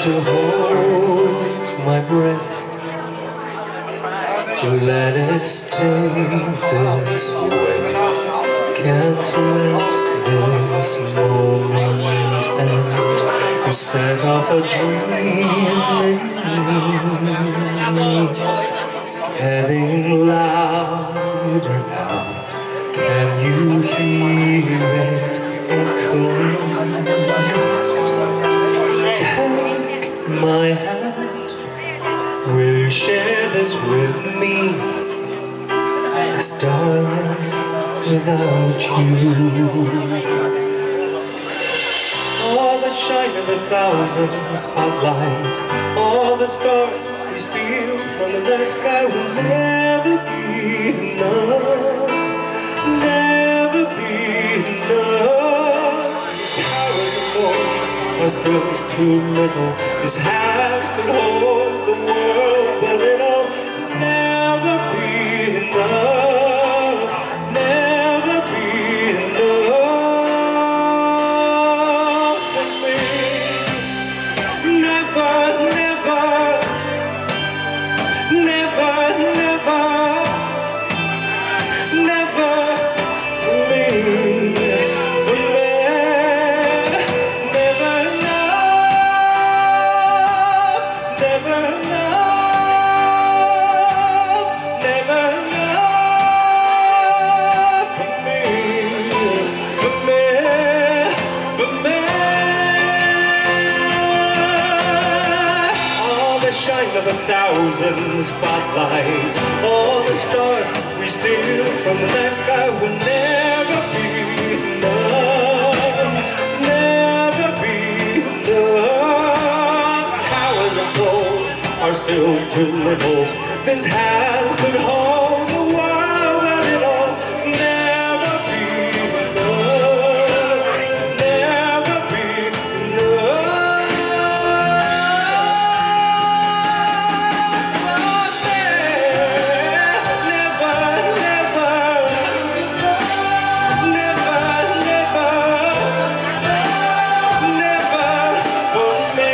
to hold my breath. Let it stay this way. Can't let this moment end. You set off a dream in me, heading louder now. Can you hear it echoing? Take my hand. Will you share this with me? 'Cause darling, without you, all the shine of 1,000 spotlights, all the stars we steal from the night sky will never be enough, never be enough. Towers of gold are still too little. These hands could hold the world, but it'll never be enough, never be enough for me. Never, never, never, never, never for me, for me. Never enough, never enough, never enough for me, for me, for me. All the shine of 1,000 spotlights, all the stars we steal from the night sky will never be enough, never be enough. Towers of gold are still too little. These hands could hold the world, but it'll never be enough, never be enough. Never, never, never, never, never for me,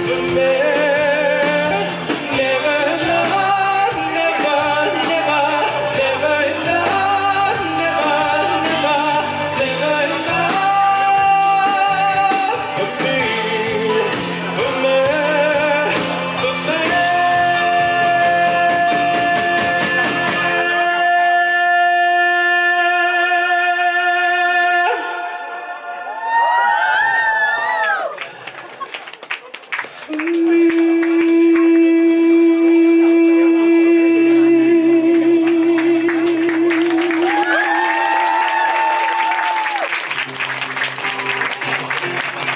for me. Never enough, never, never, never enough, never, never, never enough for me, for me, for me. For me.